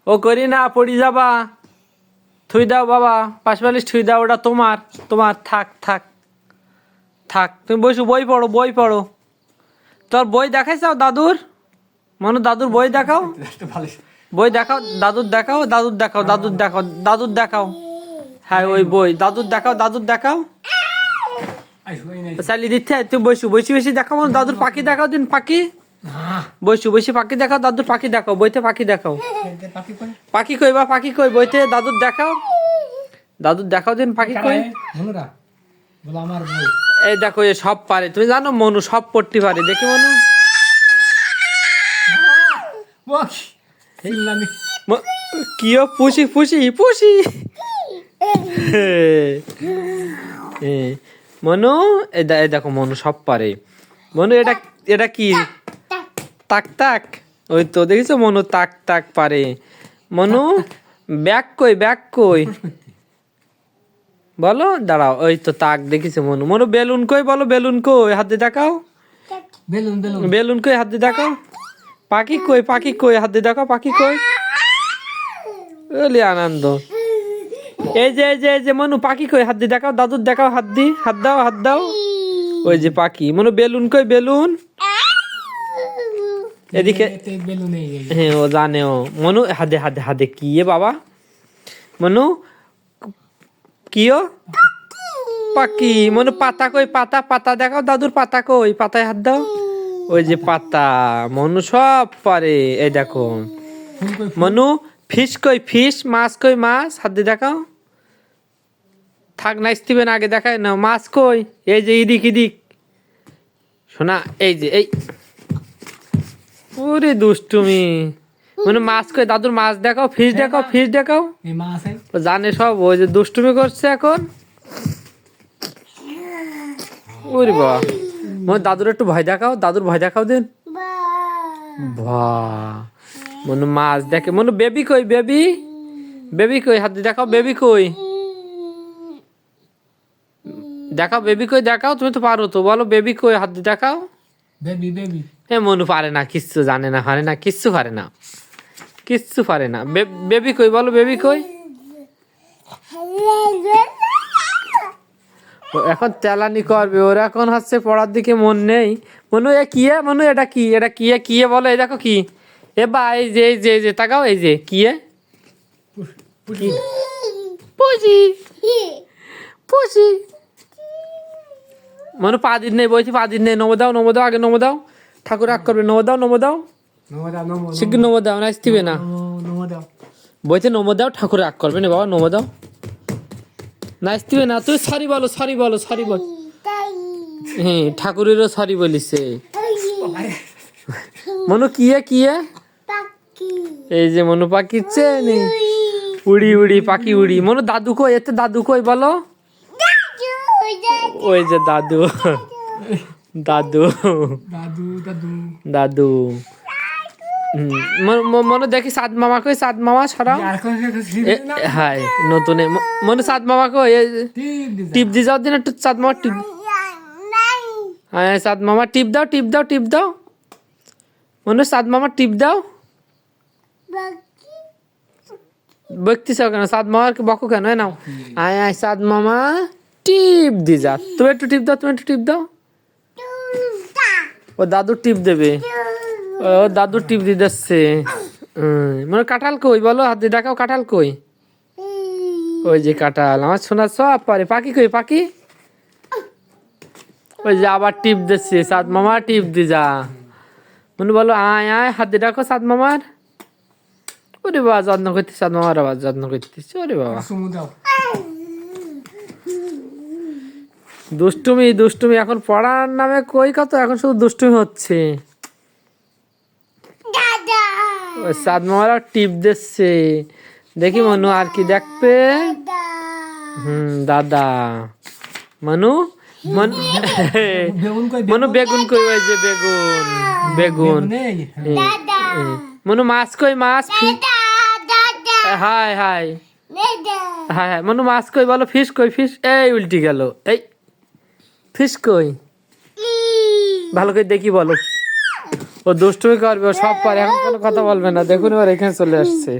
ও করি না, পড়ি যাবা। থুই দাও বাবা, পাশ বালিশ থুই দাও, ওটা তোমার। তোমার থাক থাক থাক, তুমি বসো, বই পড়ো, বই পড়ো। তোর বই দেখাইছাও দাদুর? মনু দাদুর বই দেখাও, বই দেখাও, দাদুর দেখাও, দাদুর দেখাও, দাদুর দেখাও, দাদুর দেখাও। হ্যাঁ ওই বই দাদুর দেখাও, দাদুর দেখাও। চালিয়ে দিচ্ছে, তুমি বসু, বসি বসি দেখাও মনু, দাদুর পাখি দেখাও দিন, পাখি। বসু বসি পাখি দেখাও, দাদুর পাখি দেখাও, বইতে পাখি দেখাও। পাখি কই বা, পাখি কই বইতে, দাদুর দেখাও, দাদুর দেখাও দিন পাখি কই। এই দেখো এ সব পারে, তুমি জানো মনু সব পড়তে পারে, দেখি মনু। কিও পুষি পুষি পুষি। মনু এই দেখো মনু সব পারে। মনু এটা এটা কি? তাক তাক, ওই তো দেখিছো মনু তাক তাক পারে। মনু ব্যাগ কই, ব্যাগ কই বলো, দাঁড়াও, ওই তো তাক দেখিছো মনু। মনু বেলুন কই বলো, বেলুন কই, হাত দিয়ে দেখাও। বেলুন বেলুন বেলুন কই, হাত দিয়ে দেখাও। পাখি কই, পাখি কই, হাত দিয়ে দেখাও, পাখি কই। ওলি আনন্দ। এই যে এই যে এই যে মনু পাখি কই, হাত দিয়ে দেখাও, দাদুর দেখাও, হাত দি, হাত দাও, হাত দাও। ওই যে পাখি। মনু বেলুন কই, বেলুন এদিকে। হ্যাঁ ও জানে ও। মনু হাতে হাতে হাতে কি এ বাবা? মনু কিও পাখি। মনু পাতা কই, পাতা, পাতা দেখাও, দাদুর পাতা কই, পাতায় হাত দাও। ওই যে পাতা। মনু সব পারে, এই দেখো। মনু ফিশ কই, ফিশ, মাছ কই, মাছ, হাত দিয়ে দেখাও। থাক না স্টিভেন, আগে দেখায় না। মাছ কই, এই যে ইদিক ইদিক শোনা, এই যে এই। ওরে দুষ্টুমি। মানে মাছ কই, দাদুর মাছ দেখাও, ফিশ দেখাও, ফিশ দেখাও। ও জানে সব, ওই যে দুষ্টুমি করছে এখন। ওরে বাবা, মনে দাদুর একটু ভয় দেখাও, দাদুর ভয় দেখাও দিন। বাহ, মনে মাছ দেখে। মনে বেবি কই, বেবি, বেবি কই, হাত দিয়ে দেখাও, বেবি কই দেখাও, বেবি কই দেখাও। তুমি তো পারো তো, বলো বেবি কই, হাত দিয়ে দেখাও। বেবি বেবি এ মনু পারে না, কিচ্ছু জানে না, পারে না, কিচ্ছু পারে না, কিচ্ছু পারে না। বেবি কই বলো, বেবি কই। ও এখন তেলানি করবে, ওর এখন হচ্ছে পড়ার দিকে মন নেই। মনু এ কি এ, মনু এটা কি, এটা কি এ, কি এ বলো, এই দেখো কি এ বা, এই যে এই যে এই যে তাকাও, এই যে কি এ, পুষি পুষি। মনু পা দিন নেই, বলছি পা দিন নেই। নমো দাও, নমো দাও, আগে নমো দাও, ঠাকুর রাগ করবে। নমো দাও, নমো দাও, শিগগির নমো দাও, না আসতিবে না। বইতে নমো দাও, ঠাকুর রাগ করবে না বাবা, নমো দাও, না আসতিবে না। তুই সরি বলো, সরি বলো, সরি বল। হ্যাঁ ঠাকুরেরও সরি বলিছে। মনু কি এ, কি এ, এই যে মনু পাখির চেনে, উড়ি উড়ি পাখি উড়ি। মনু দাদু কই, এতে দাদু কই বলো। ওই যে দাদু, দাদু দাদু দাদু দাদু। মনে দেখি সাদ মামা কই, সাদ মামা সরাও। হ্যাঁ নতুন মনে সাদ মামা কই, টিপ দিয়ে যাও দিন একটু, সাদ মামা টিপ। হ্যাঁ সাদ মামা টিপ দাও, টিপ দাও, টিপ দাও। মনে সাদ মামা টিপ দাও। বকতিস কেন, সাদ মামার বকো কেন, নাও। আয় আয় সাদ মামা টিপ দি যা। তুমি একটু টিপ দাও, তুমি একটু টিপ দাও। ও দাদু টিপ দেবে, ও দাদু টিপ দিয়ে দিচ্ছে। মানে কাঁঠাল কই বলো, হাত দিয়ে দেখাও, কাঁঠাল কই। ওই যে কাঁঠাল, আমার শোনা সব পারে। পাখি কই, পাখি। ওই যে আবার টিপ দিচ্ছে, সাদ মামা টিপ দি যা। মনে বলো আয় আয়, হাত দিয়ে দেখো সাদ মামার। ওরে বাবা যত্ন করতে, সাদ মামার আবার যত্ন করতেছে। ওরে বাবা দুষ্টুমি দুষ্টুমি, এখন পড়ার নামে কই কত, এখন শুধু দুষ্টুমি হচ্ছে। ওই সাদ মামারা টিপ দিচ্ছে। দেখি মনু আর কি দেখবে। দাদা। মনু মনু বেগুন কই, ওই যে বেগুন, বেগুন। মনু মাছ কই, মাছ। হাই হাই হাই হাই। মনু মাছ কই বলো, ফিশ কই, ফিশ। এই উল্টি গেল, এই ফিশ কই ভালো করে দেখি বলো। ও দুষ্টুমি করবে, ও সব পারে, এখন কোনো কথা বলবে না। দেখুন এবার এখানে চলে আসছে।